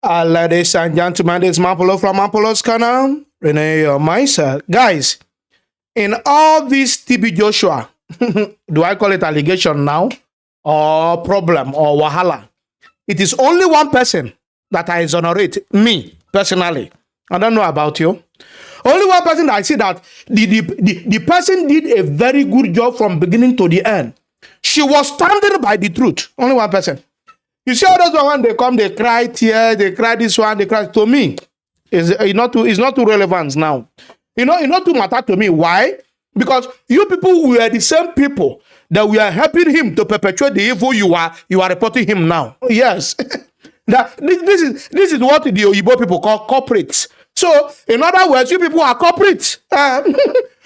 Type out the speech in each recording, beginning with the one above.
Ladies and gentlemen, this is Mampolo from Mampolo's canal. Renee your mindset. Guys, in all this TB Joshua, do I call it allegation now? Or problem or wahala? It is only one person that I exonerate, me personally. I don't know about you. Only one person that I see that the person did a very good job from beginning to the end. She was standing by the truth. Only one person. You see all those when they come, they cry tears, they cry this one, they cry. To me, it's not too relevant now. It's not too matter to me. Why? Because you people were the same people that we are helping him to perpetuate the evil you are reporting him now. Yes. This is what the Oyibo people call corporates. So, in other words, you people are corporates.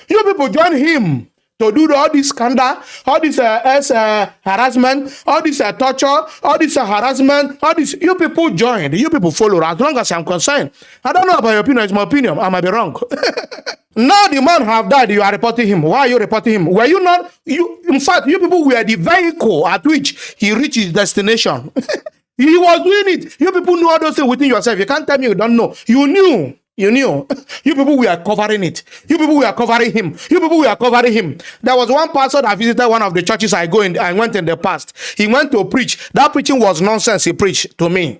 You people join him to do all this scandal, all this harassment, all this torture, all this harassment, all this. You people joined, you people follow. As long as I'm concerned, I don't know about your opinion. It's my opinion. I might be wrong. Now the man have died. You are reporting him. Why are you reporting him? Were you not? In fact, you people were the vehicle at which he reached his destination. He was doing it. You people knew all those things within yourself. You can't tell me you don't know. You knew. You knew. You people were covering it. You people were covering him. You people were covering him. There was one pastor that visited one of the churches I went in the past. He went to preach. That preaching was nonsense. He preached to me.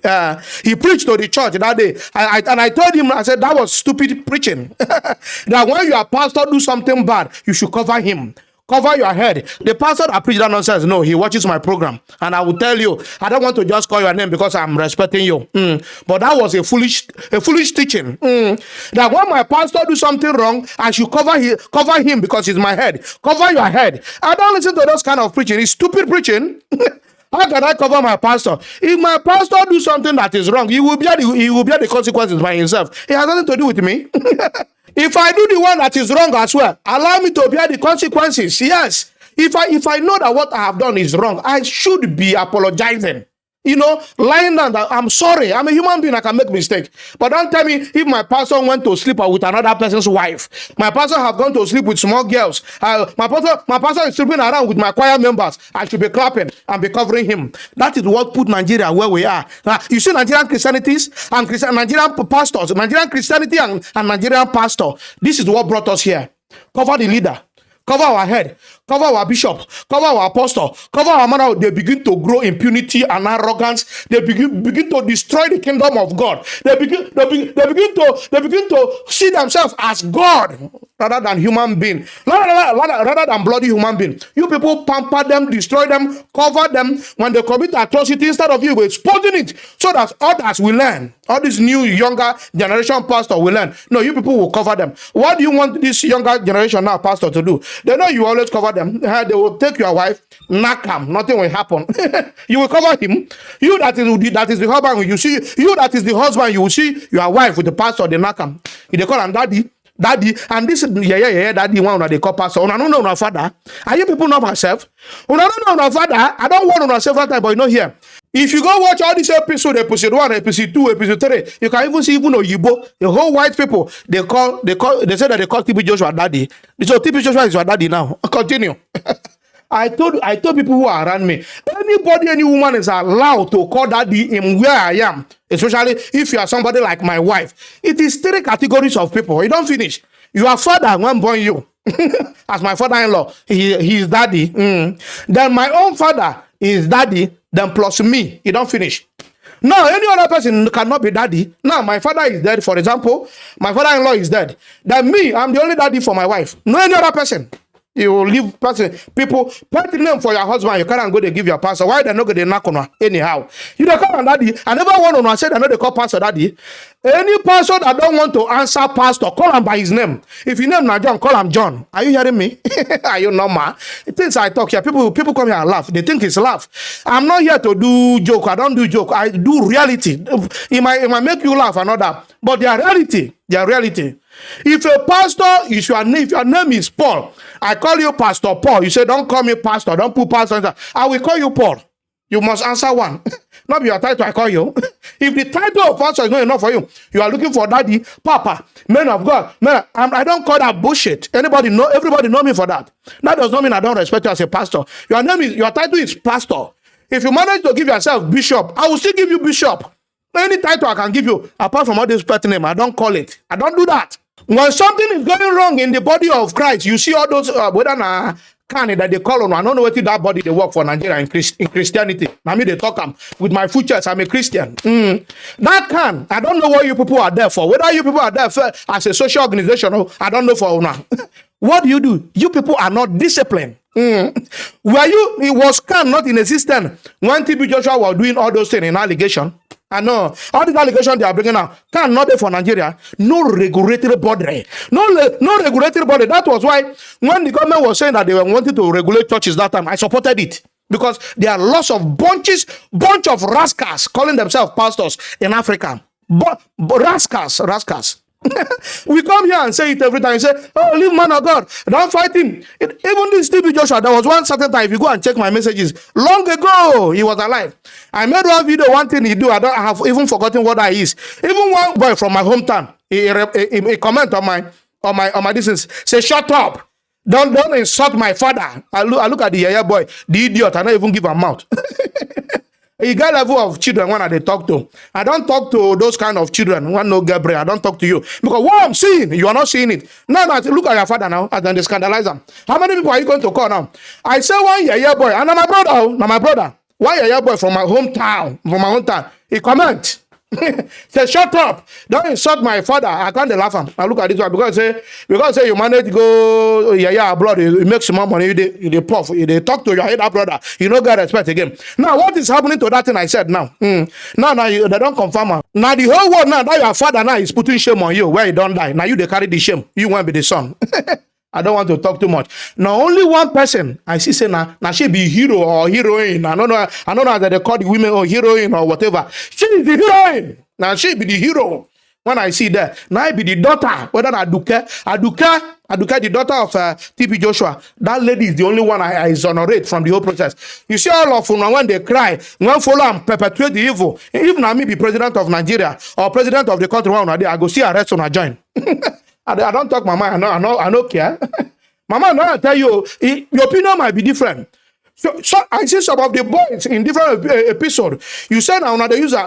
He preached to the church that day. And I told him, I said, that was stupid preaching. That when your pastor do something bad, you should cover him. Cover your head. The pastor that preached that nonsense, no, he watches my program. And I will tell you, I don't want to just call your name because I'm respecting you. But that was a foolish teaching. That when my pastor do something wrong, I should cover him because he's my head. Cover your head. I don't listen to those kind of preaching. It's stupid preaching. How can I cover my pastor? If my pastor do something that is wrong, he will bear the consequences by himself. It has nothing to do with me. If I do the one that is wrong as well, allow me to bear the consequences. Yes. If I know that what I have done is wrong, I should be apologizing. Lying down that I'm sorry. I'm a human being. I can make mistake. But don't tell me if my pastor went to sleep with another person's wife. My pastor have gone to sleep with small girls. My pastor is sleeping around with my choir members. I should be clapping and be covering him. That is what put Nigeria where we are. You see Nigerian Christianities and Nigerian pastors, Nigerian Christianity and Nigerian pastor. This is what brought us here. Cover the leader. Cover our head, cover our bishop, cover our apostle, cover our man. They begin to grow impunity and arrogance. They begin to destroy the kingdom of God. They begin to see themselves as God rather than human being, rather than bloody human being. You people pamper them, destroy them, cover them. When they commit atrocity, instead of you exposing it so that others will learn. All this new younger generation pastor will learn. No, you people will cover them. What do you want this younger generation now pastor to do? They know you always cover them. They will take your wife, knock him, nothing will happen. You will cover him. You that is the husband, you see, you that is the husband, you will see your wife with the pastor, they knock him. They call him daddy, and this is daddy one that they call pastor. I don't know no father. Are you people know myself? I don't know no father. I don't want to several times, but you know here. If you go watch all these episodes, episode 1, episode 2, episode 3, you can even see even Oyibo, the whole white people, they say that they call TB Joshua daddy. So TB Joshua is your daddy now. Continue. I told people who are around me, any woman is allowed to call daddy in where I am, especially if you are somebody like my wife. It is 3 categories of people. You don't finish. Your father when born you. As my father-in-law, he is daddy. Then my own father is daddy. Then plus me, you don't finish. Now, any other person cannot be daddy. Now, my father is dead, for example. My father-in-law is dead. Then me, I'm the only daddy for my wife. No any other person. You will leave people put name for your husband. You can't go to give your pastor. Why they not going to knock on anyhow? You don't call on daddy. I never want to say I know they call pastor daddy. Any pastor that don't want to answer pastor, call him by his name. If your name not John, call him John. Are you hearing me? Are you normal? Things I talk here, people come here and laugh. They think it's laugh. I'm not here to do joke. I don't do joke. I do reality. It might make you laugh and all that, but they are reality. They are reality. If a pastor is if your name is Paul, I call you Pastor Paul. You say, don't call me pastor. Don't put pastor. I will call you Paul. You must answer one. Not be your title, I call you. If the title of pastor is not enough for you, you are looking for daddy, papa, man of God. Man, I don't call that bullshit. Everybody know me for that. That does not mean I don't respect you as a pastor. Your title is pastor. If you manage to give yourself bishop, I will still give you bishop. Any title I can give you, apart from all this pet name, I don't call it. I don't do that. When something is going wrong in the body of Christ, you see all those whether can that they call on. I don't know what that body they work for Nigeria in Christianity. I mean, they talk with my full church. I'm a Christian. That can. I don't know what you people are there for. Whether you people are there for, as a social organization, or I don't know for now. What do? You people are not disciplined. It was can not in existence when TB Joshua was doing all those things in allegation. I know all these allegations they are bringing out can not be for Nigeria. No regulatory body, no regulatory body. That was why when the government was saying that they were wanting to regulate churches that time, I supported it because there are lots of bunch of rascals calling themselves pastors in Africa. But rascals. We come here and say it every time. You say, oh, leave man of God, don't fight him. Even this TB Joshua, there was one certain time, if you go and check my messages, long ago, he was alive. I made one video, one thing he do, I have even forgotten what that is. Even one boy from my hometown, he comment on my distance, say, shut up. Don't insult my father. I look at the yaya boy, the idiot, I don't even give a mouth. You got level of children when I talk to. I don't talk to those kind of children. One no Gabriel, I don't talk to you. Because what I'm seeing, you are not seeing it. Now, look at your father now, and then they scandalize him. How many people are you going to call now? I say one yaya boy, and my brother. One yaya boy from my hometown. He comment. Say, shut up. Don't insult my father. I can't laugh him. I look at this one because say you manage to go abroad, you make some more money, you puff, you talk to your head brother, you don't get respect again. Now, what is happening to that thing I said now? Now they don't confirm. Now the whole world now that your father now is putting shame on you where you don't die. Now you they carry the shame. You won't be the son. I don't want to talk too much. Now, only one person I see say now she be hero or heroine. I don't know that they call the women or heroine or whatever. She is the heroine. Now she be the hero. When I see that, now I be the daughter. Whether Ajoke, the daughter of TB Joshua. That lady is the only one I exonerate from the whole process. You see all of them when they cry, when follow and perpetuate the evil. Even I may be president of Nigeria or president of the country, I go see arrest on a join. I don't talk my mind. I don't care. Mama, now I tell you, your opinion might be different. So I see some of the boys in different episodes. You said now they use they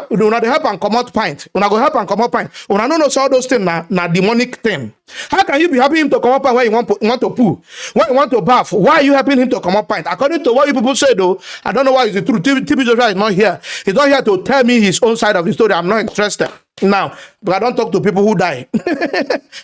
help and come out pint. When I go help and come out pint. When I don't know all those things na demonic thing. How can you be helping him to come out pint when you want to poo? When you want to bath? Why are you helping him to come out pint? According to what you people say though, I don't know why it's the truth. TB Joshua is not here. He's not here to tell me his own side of the story. I'm not interested. Now, but I don't talk to people who die.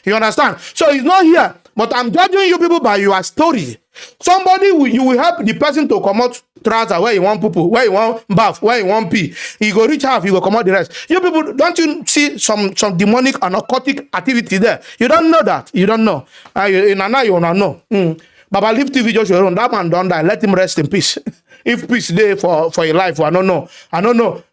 You understand? So he's not here. But I'm judging you people by your story. Somebody you will help the person to come out trouser where you want poo, where you want bath, where you want pee. He go reach half, he go come out the rest. You people, don't you see some demonic and occultic activity there? You don't know that. You don't know. You don't know. Baba leave TV just your own. That man don't die. Let him rest in peace. If peace there for your life, I don't know.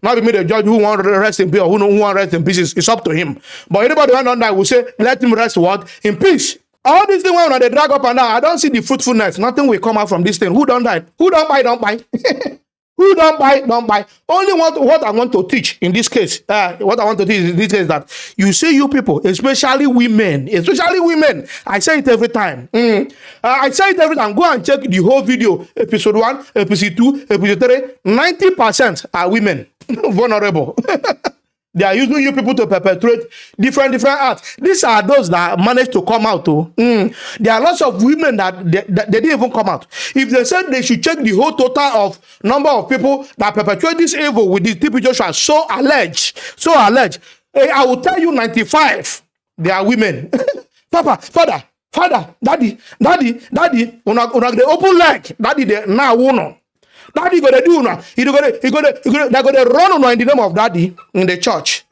Not be me the judge who want to rest in peace or who want rest in peace. It's up to him. But anybody who don't die will say, let him rest what? In peace. All these things when they drag up and down, I don't see the fruitfulness. Nothing will come out from this thing. Who don't die? Who don't buy? Don't buy. Who don't buy? Don't buy. Only what I want to teach in this case. What I want to teach in this case is that you see you people, especially women. I say it every time. I say it every time. Go and check the whole video. Episode 1, episode 2, episode 3. 90% are women. Vulnerable. They are using you people to perpetrate different acts. These are those that managed to come out. There are lots of women that they didn't even come out. If they said they should check the whole total of number of people that perpetrate this evil with this TB Joshua, so alleged, I will tell you 95, they are women. Papa, father, daddy, una the open leg, daddy, they now uno. Daddy go to do now. They go to run in the name of daddy in the church.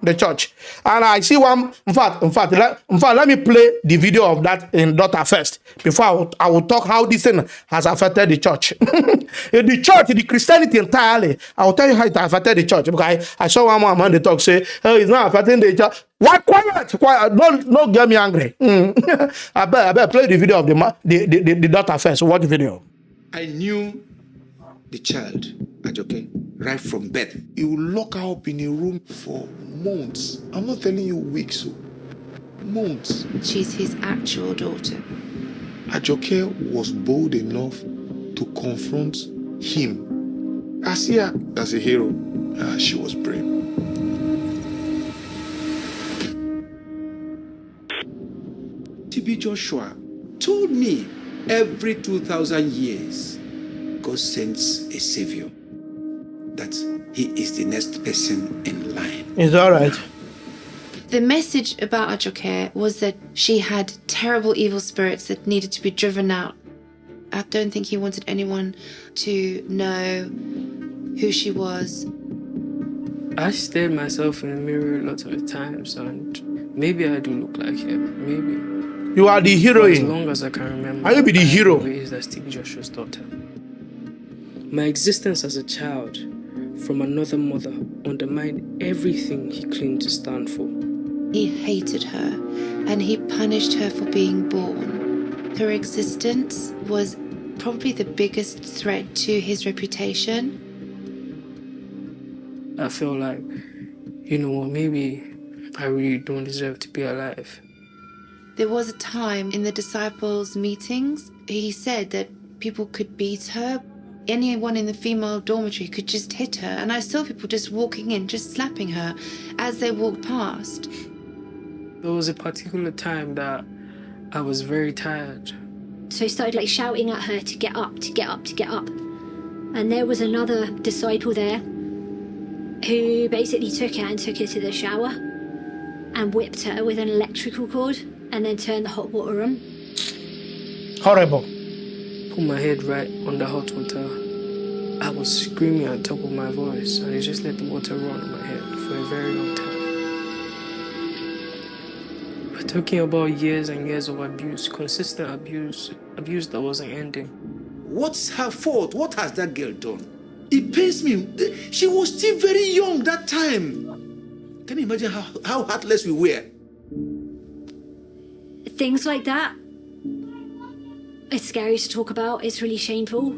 And I see one. In fact, let me play the video of that in daughter first before I will talk how this thing has affected the church. The church, the Christianity entirely. I will tell you how it affected the church because I saw one man they talk say, "Oh, it's not affecting the church." Why quiet? Don't get me angry. I better play the video of the daughter first. Watch the video. I knew the child, Ajoke, right from birth. He will lock her up in a room for months. I'm not telling you weeks, so months. She's his actual daughter. Ajoke was bold enough to confront him. I see her as a hero. She was brave. TB Joshua told me every 2,000 years, God sends a savior, that he is the next person in line. It's all right. The message about Ajoke was that she had terrible evil spirits that needed to be driven out. I don't think he wanted anyone to know who she was. I stared myself in the mirror a lot of times, and maybe I do look like him. Maybe. You are the For as heroine. long as I can remember, Are you be the I have hero? been raised as Stevie Joshua's daughter. My existence as a child from another mother undermined everything he claimed to stand for. He hated her and he punished her for being born. Her existence was probably the biggest threat to his reputation. I felt like, you know what, maybe I really don't deserve to be alive. There was a time in the disciples' meetings, he said that people could beat her. Anyone in the female dormitory could just hit her. And I saw people just walking in, just slapping her as they walked past. There was a particular time that I was very tired. So he started like shouting at her to get up, to get up, to get up. And there was another disciple there who basically took her and took her to the shower and whipped her with an electrical cord and then turned the hot water on. Horrible. Put my head right on the hot water. I was screaming at the top of my voice, and he just let the water run on my head for a very long time. We're talking about years and years of abuse, consistent abuse that wasn't ending. What's her fault? What has that girl done? It pains me. She was still very young that time. Can you imagine how heartless we were? Things like that, it's scary to talk about. It's really shameful.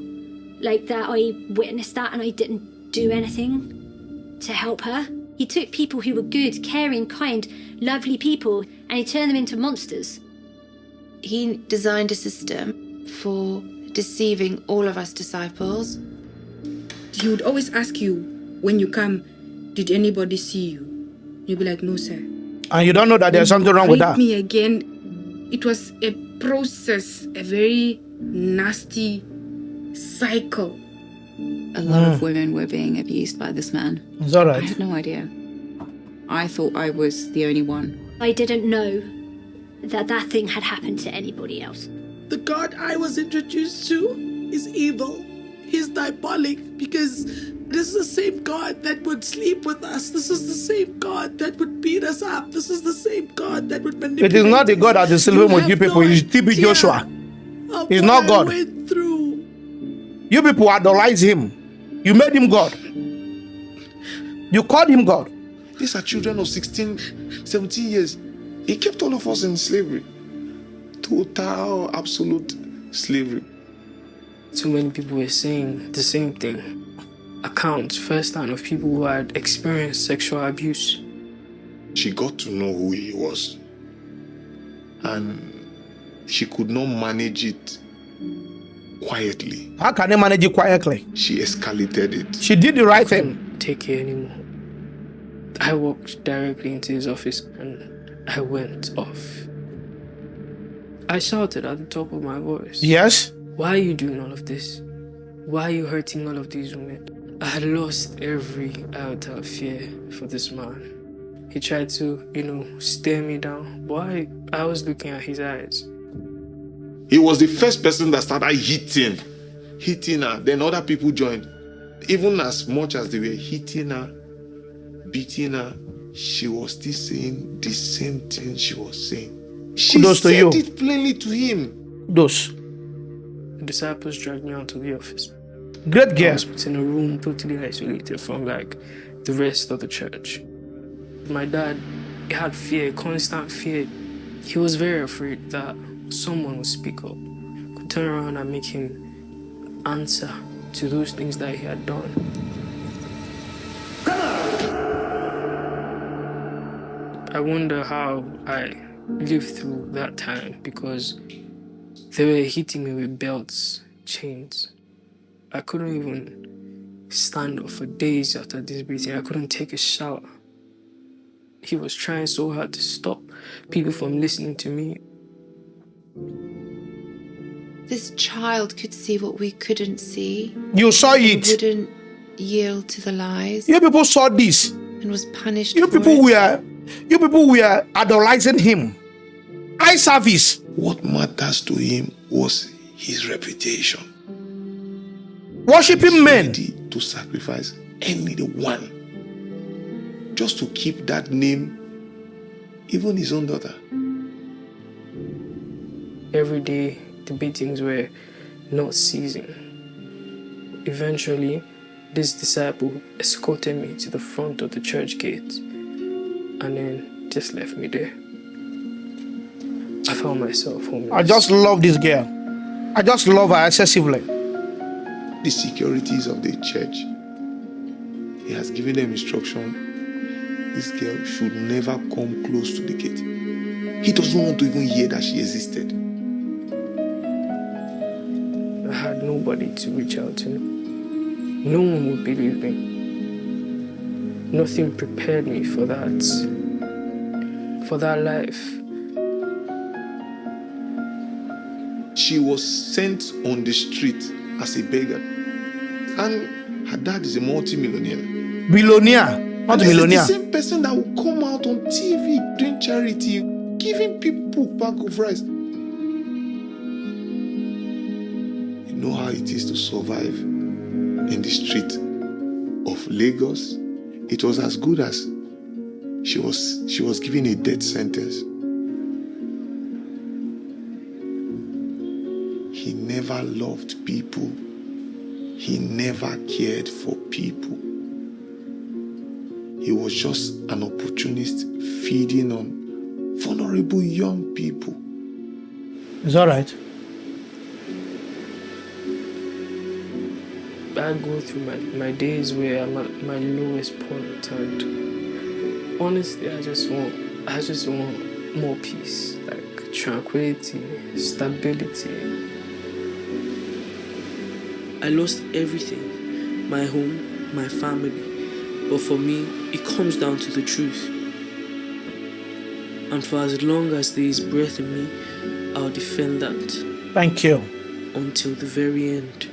Like that I witnessed that and I didn't do anything to help her. He took people who were good, caring, kind, lovely people, and he turned them into monsters. He designed a system for deceiving all of us disciples. He would always ask you, when you come, did anybody see you? You'll be like, no, sir. And you don't know that there's something wrong with Rape that. me again. It was a process, a very nasty cycle. A lot of women were being abused by this man. It's all I right. had no idea. I thought I was the only one. I didn't know that that thing had happened to anybody else. The God I was introduced to is evil. He's diabolic because this is the same God that would sleep with us. This is the same God that would beat us up. This is the same God that would manipulate It is not the God that is sleeping with have you people. no It's TB idea Joshua. of He's what not I God. went through. You people idolize him. You made him God. You called him God. These are children of 16, 17 years. He kept all of us in slavery. Total, absolute slavery. Too many people were saying the same thing. Accounts firsthand of people who had experienced sexual abuse. She got to know who he was. And she could not manage it quietly. How can they manage it quietly? She escalated it. She did the right thing. Couldn't take it anymore. I walked directly into his office and I went off. I shouted at the top of my voice. Yes. Why are you doing all of this? Why are you hurting all of these women? I had lost every iota of fear for this man. He tried to, stare me down, but I was looking at his eyes. He was the first person that started hitting her. Then other people joined. Even as much as they were hitting her, beating her, she was still saying the same thing she was saying. She Kudos to said you. it plainly to him. Those. The disciples dragged me out to the office. Great I girl. was put in a room totally isolated from the rest of the church. My dad, he had fear, constant fear. He was very afraid that someone would speak up, could turn around and make him answer to those things that he had done. I wonder how I lived through that time because they were hitting me with belts, chains. I couldn't even stand up for days after this beating. I couldn't take a shower. He was trying so hard to stop people from listening to me. This child could see what we couldn't see. You saw And it. wouldn't yield to the lies You people saw this. and was punished You for people it. were idolizing him. Eye service. What matters to him was his reputation. Worshipping men. Ready to sacrifice anyone just to keep that name, even his own daughter. Every day, the beatings were not ceasing. Eventually, this disciple escorted me to the front of the church gate and then just left me there. I found myself homeless. I just love this girl. I just love her excessively. The securities of the church, he has given them instruction. This girl should never come close to the gate. He doesn't want to even hear that she existed. I had nobody to reach out to. No one would believe me. Nothing prepared me for that life. She was sent on the street as a beggar. And her dad is a multi-millionaire. Billionaire, not This millionaire. is the same person that will come out on TV doing charity, giving people bag of rice. You know how it is to survive in the street of Lagos. It was as good as she was given a death sentence. He never loved people. He never cared for people. He was just an opportunist feeding on vulnerable young people. It's all right. I go through my days where I'm at my lowest point, and honestly, I just want more peace, like tranquility, stability. I lost everything, my home, my family. But for me, it comes down to the truth. And for as long as there is breath in me, I'll defend that Thank you. until the very end.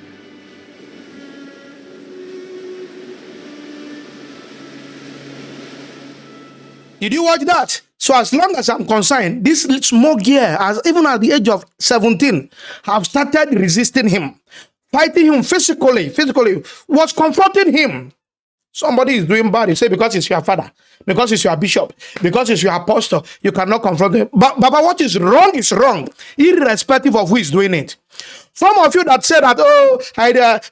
Did you watch that? So as long as I'm concerned, this small girl, even at the age of 17, have started resisting him, fighting him physically, was confronting him. Somebody is doing bad. You say because it's your father, because it's your bishop, because it's your apostle, you cannot confront him. But what is wrong, irrespective of who is doing it. Some of you that say that,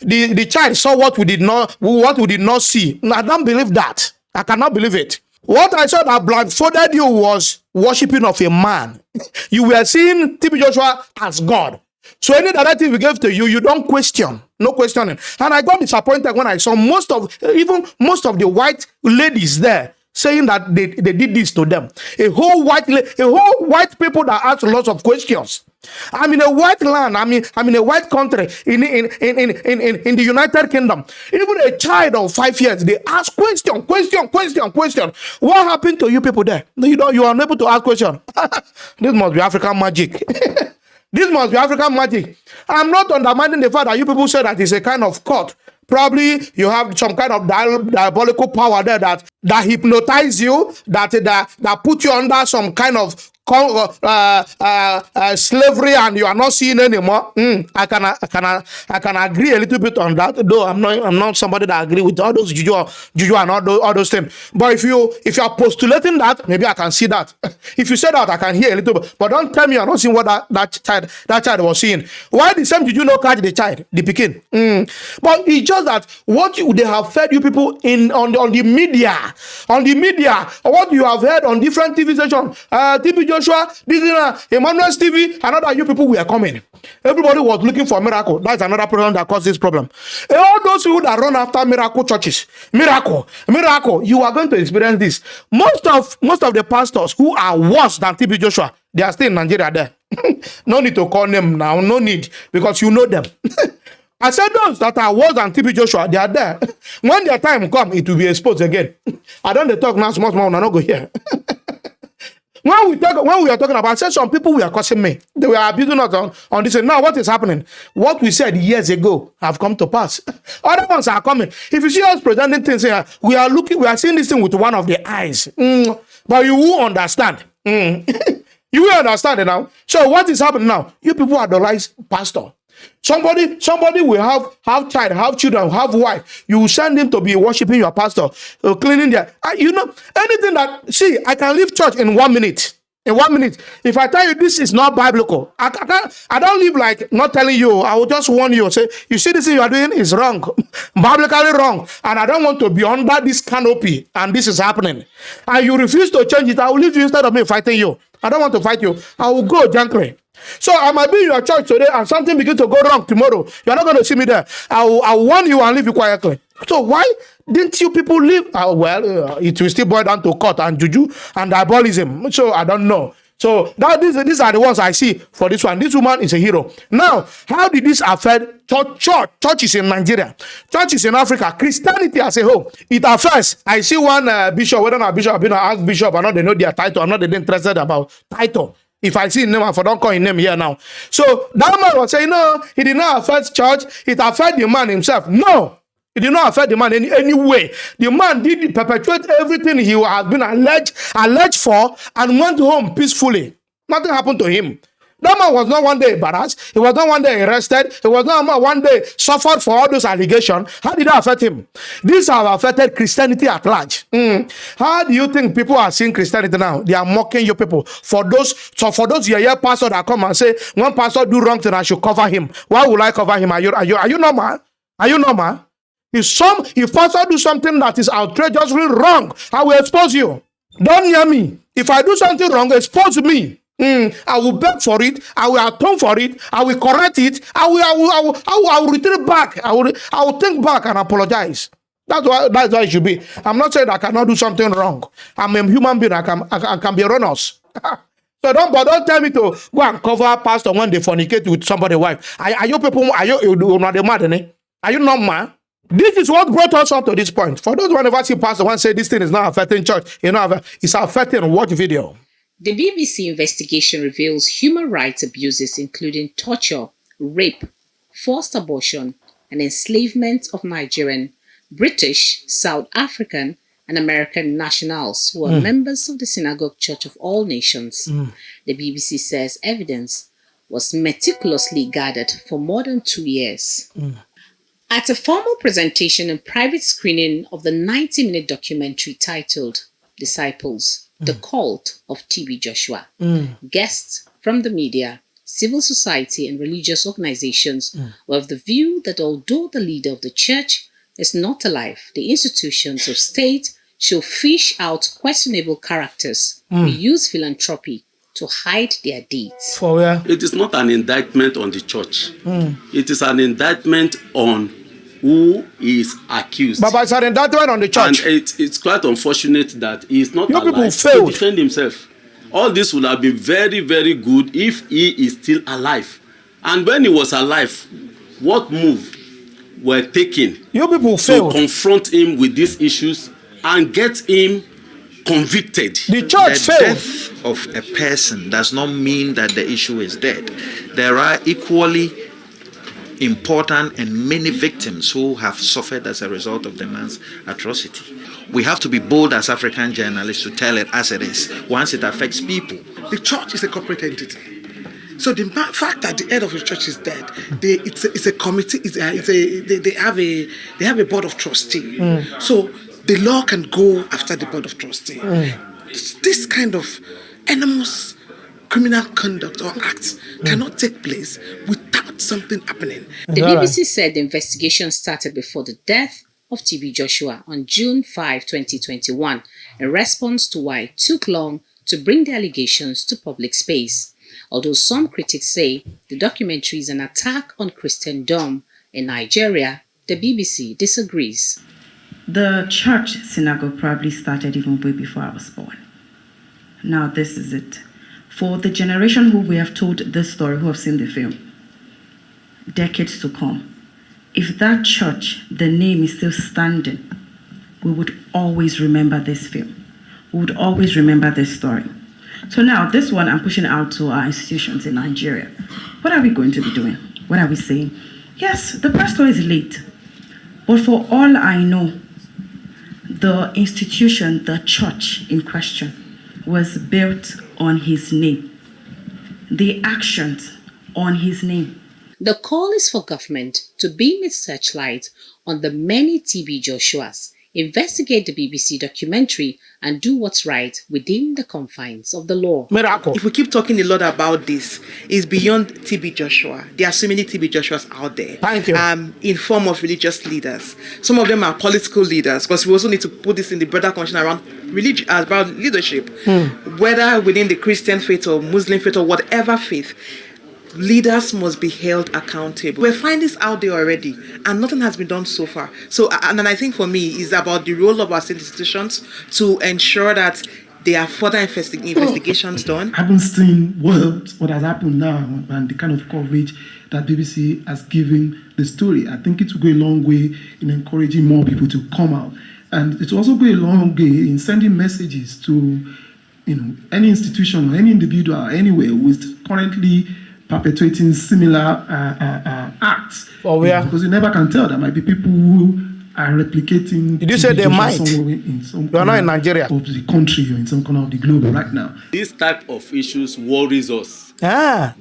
the child saw what we did not see. I don't believe that. I cannot believe it. What I saw that blindfolded you was worshiping of a man. You were seeing TB Joshua as God. So any directive we gave to you, you don't question. No questioning. And I got disappointed when I saw most of the white ladies there saying that they did this to them. A whole white people that ask lots of questions. I'm in a white land. I'm in a white country in the United Kingdom. Even a child of 5 years, they ask question. What happened to you people there? You are unable to ask question. This must be African magic. This must be African magic. I'm not undermining the fact that you people say that it's a kind of cult. Probably you have some kind of diabolical power there that hypnotize you, that put you under some kind of slavery, and you are not seeing anymore. I can agree a little bit on that, though I'm not somebody that agree with all those juju and all those things. But if you are postulating that, maybe I can see that. If you say that, I can hear a little bit. But don't tell me you're not seeing what that child was seeing. Why the same juju not catch the child, the pikin? But it's just that what they have fed you people on the media, what you have heard on different TV stations, TB Joshua, Emmanuel's TV, and other you people were coming. Everybody was looking for a miracle. That's another problem that caused this problem. And all those people that run after miracle churches, miracle, you are going to experience this. Most of the pastors who are worse than TB Joshua, they are still in Nigeria there. No need to call them now, no need, because you know them. I said those that are worse than TB Joshua, they are there. When their time come, it will be exposed again. I don't talk now, small, I don't go here. When we are talking about, I said some people were cursing me. They were abusing us on this. Now what is happening? What we said years ago have come to pass. Other ones are coming. If you see us presenting things here, we are seeing this thing with one of the eyes. But you will understand. You will understand it now. So what is happening now? You people idolize pastor. Somebody will have child, have children, have wife. You will send him to be worshiping your pastor, cleaning there. Anything that, see, I can leave church in 1 minute. In 1 minute. If I tell you this is not biblical, I don't live like not telling you. I will just warn you. Say, you see this thing you are doing is wrong. Biblically wrong. And I don't want to be under this canopy and this is happening. And you refuse to change it. I will leave you instead of me fighting you. I don't want to fight you. I will go gently. So I might be in your church today and something begin to go wrong tomorrow. You're not going to see me there. I'll warn you and leave you quietly. So why didn't you people leave? It will still boil down to court and juju and diabolism. So I don't know. So these are the ones I see for this one. This woman is a hero. Now, how did this affect church? Churches in Nigeria, churches in Africa, Christianity as a whole. It affects. I see one bishop, whether not bishop, I've been asked bishop or not, they know their title. I'm not interested about title. If I see his name, I don't call his name here now. So that man was saying, no, he did not affect church. It affected the man himself. No, it did not affect the man in any way. The man did perpetuate everything he has been alleged for and went home peacefully. Nothing happened to him. That man was not one day embarrassed. He was not one day arrested. He was not one day suffered for all those allegations. How did that affect him? These have affected Christianity at large. How do you think people are seeing Christianity now? They are mocking you people. For those pastors that come and say, one pastor do wrong thing, I should cover him. Why would I cover him? Are you normal? Are you normal? If pastor do something that is outrageously wrong, I will expose you. Don't near me. If I do something wrong, expose me. I will beg for it. I will atone for it. I will correct it. I will retreat back. I will think back and apologize. That's why it should be. I'm not saying I cannot do something wrong. I'm a human being. I can be erroneous. So don't tell me to go and cover pastor when they fornicate with somebody's wife. Are you people? Are you not mad? Are you not mad? This is what brought us up to this point. For those who never see pastor one say this thing is not affecting church, it's affecting watch video. The BBC investigation reveals human rights abuses including torture, rape, forced abortion, and enslavement of Nigerian, British, South African, and American nationals who are members of the Synagogue Church of All Nations. The BBC says evidence was meticulously gathered for more than 2 years. At a formal presentation and private screening of the 90-minute documentary titled Disciples, The Cult of TB Joshua, guests from the media, civil society and religious organizations were of the view that although the leader of the church is not alive, the institutions of state should fish out questionable characters who use philanthropy to hide their deeds. For where? It is not an indictment on the church. It is an indictment on who is accused. But it's an indictment on the church. And it's quite unfortunate that he is not people alive failed to defend himself. All this would have been very, very good if he is still alive. And when he was alive, what move were taken to confront him with these issues and get him convicted? The church failed. Death of a person does not mean that the issue is dead. There are equally important and many victims who have suffered as a result of the man's atrocity. We have to be bold as African journalists to tell it as it is once it affects people. The church is a corporate entity. So the fact that the head of the church is dead, it's a committee. They have a board of trustees. So the law can go after the board of trustees. This kind of enormous criminal conduct or acts cannot take place without something happening. The BBC said the investigation started before the death of TB Joshua on June 5, 2021, in response to why it took long to bring the allegations to public space. Although some critics say the documentary is an attack on Christendom in Nigeria, the BBC disagrees. The church synagogue probably started even way before I was born. Now this is it. For the generation who we have told this story, who have seen the film, decades to come, if that church, the name is still standing, we would always remember this film. We would always remember this story. So now this one I'm pushing out to our institutions in Nigeria. What are we going to be doing? What are we saying? Yes, the pastor is late. But for all I know, the institution, the church in question, was built on his name. The actions on his name. The call is for government to beam its searchlight on the many TB Joshuas, investigate the BBC documentary, and do what's right within the confines of the law. Miracle. If we keep talking a lot about this, it's beyond TB Joshua. There are so many TB Joshuas out there. Thank you. In form of religious leaders. Some of them are political leaders, because we also need to put this in the broader conversation around religion, about leadership, whether within the Christian faith or Muslim faith or whatever faith. Leaders must be held accountable. We're finding this out there already, and nothing has been done so far. So, and I think for me, it's about the role of our state institutions to ensure that there are further investigations done. I haven't seen what has happened now and the kind of coverage that BBC has given the story. I think it will go a long way in encouraging more people to come out, and it will also go a long way in sending messages to, any institution or any individual anywhere who is currently perpetuating similar acts. Because you never can tell. There might be people who are replicating. Did you say they might? You're not in Nigeria. Of the country or in some corner of the globe right now. This type of issues worries us.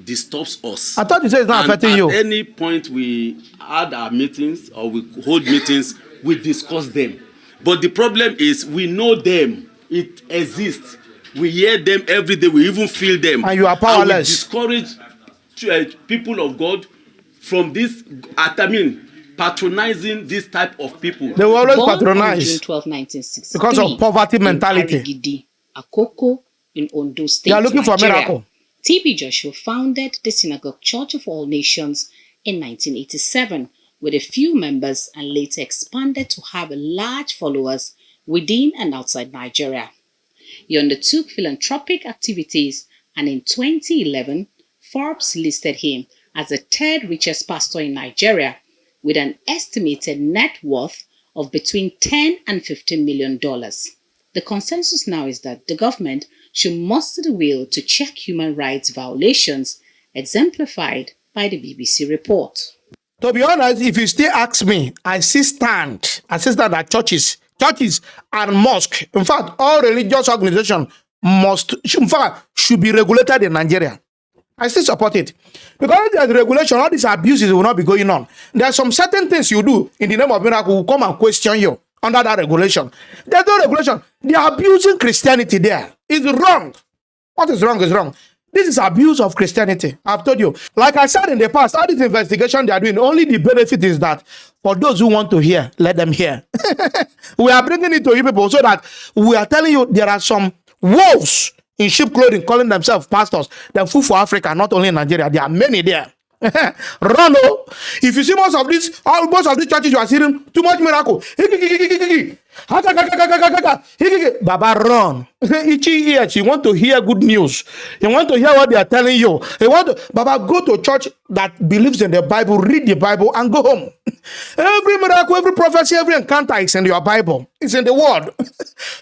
Disturbs us. I thought you said it's not affecting you. At any point we had our meetings or we hold meetings, we discuss them. But the problem is we know them. It exists. We hear them every day. We even feel them. And you are powerless. And we discourage people of God from this, patronizing this type of people. They will always patronize. June 12, 1963, because of poverty mentality. Arigidi, Akoko, in Ondo State, They are looking for a Nigeria. miracle. TB Joshua founded the Synagogue Church of All Nations in 1987 with a few members and later expanded to have large followers within and outside Nigeria. He undertook philanthropic activities, and in 2011, Forbes listed him as the third richest pastor in Nigeria with an estimated net worth of between $10 and $15 million. The consensus now is that the government should muster the will to check human rights violations exemplified by the BBC report. To be honest, if you still ask me, I still stand at churches and mosques. In fact, all religious organizations should be regulated in Nigeria. I still support it. Because there's regulation, all these abuses will not be going on. There are some certain things you do in the name of miracle will come and question you under that regulation. There's no regulation. They are abusing Christianity there. It's wrong. What is wrong is wrong. This is abuse of Christianity. I've told you. Like I said in the past, all this investigation they are doing, only the benefit is that for those who want to hear, let them hear. We are bringing it to you people so that we are telling you there are some wolves in sheep clothing calling themselves pastors. They're food for Africa, not only in Nigeria. There are many there. Run, oh. If you see most of these churches you are seeing, too much miracle. Baba, run. Itchy ears. You want to hear good news. You want to hear what they are telling you. Baba, go to church that believes in the Bible, read the Bible, and go home. Every miracle, every prophecy, every encounter is in your Bible. It's in the Word.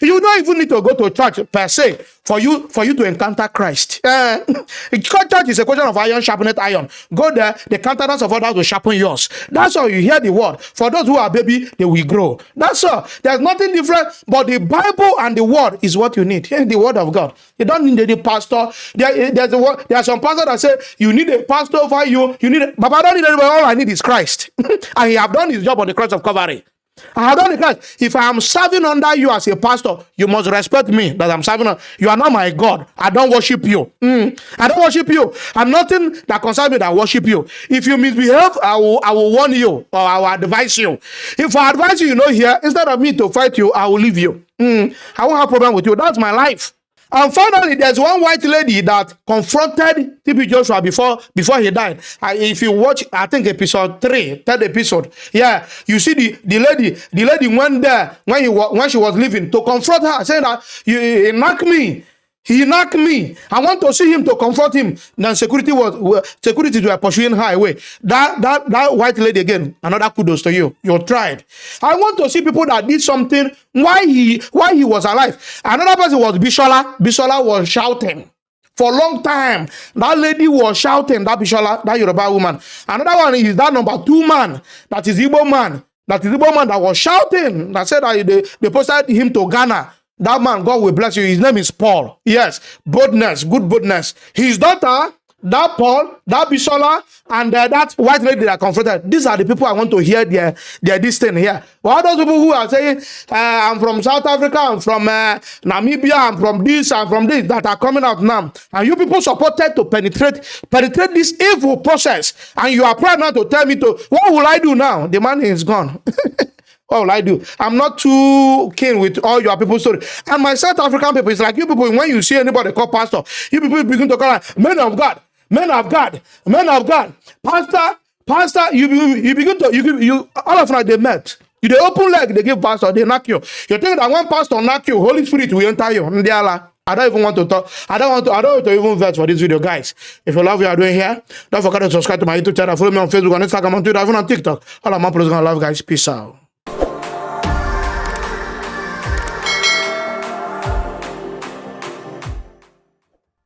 You don't even need to go to church per se for you to encounter Christ. Church is a question of iron sharpened iron. Go there, the countenance of others will sharpen yours. That's all. You hear the word. For those who are baby, they will grow. That's all. There's nothing different, but the Bible and the word is what you need. The word of God. You don't need any pastor. There are some pastors that say you need a pastor over you. But I don't need anybody. All I need is Christ. And he have done his job on the cross of Calvary. I have done the cross. If I am serving under you as a pastor, you must respect me that I'm serving on. You are not my God. I don't worship you. I don't worship you. I'm nothing that concerns me that worship you. If you misbehave, I will warn you or I will advise you. If I advise you, here, instead of me to fight you, I will leave you. I won't have problem with you. That's my life. And finally, there's one white lady that confronted TB Joshua before he died. If you watch, I think episode 3, third episode, yeah, you see the lady went there when she was leaving to confront her, saying that you knock me. He knocked me. I want to see him to confront him. Then security were pursuing her away. That white lady again, another kudos to you. You tried. I want to see people that did something why he was alive. Another person was Bishola. Bishola was shouting. For a long time, that lady was shouting, that Bishola, that Yoruba woman. Another one is that number 2 man, that is Igbo man. That is Igbo man that was shouting. That said that they posted him to Ghana. That man, God will bless you. His name is Paul. Yes, boldness, good boldness. His daughter, that Paul, that Bishola, and that white lady that confronted. These are the people I want to hear their this thing here. Well, those people who are saying, I'm from South Africa, I'm from Namibia, I'm from this, that are coming out now. And you people supported to penetrate this evil process. And you are proud now to tell me what will I do now? The man is gone. What will I do? I'm not too keen with all your people's story. And my South African people, it's like you people, when you see anybody call pastor, you people begin to call like, men of God, men of God, men of God, pastor, you begin to, you all of them, they met. You they open leg, they give pastor, they knock you. You think that one pastor knock you, Holy Spirit will enter you. I don't even want to talk. I don't want to even verse for this video, guys. If you love what you are doing here, don't forget to subscribe to my YouTube channel. Follow me on Facebook, on Instagram, on Twitter, even on TikTok. All of my people is gonna love, guys. Peace out.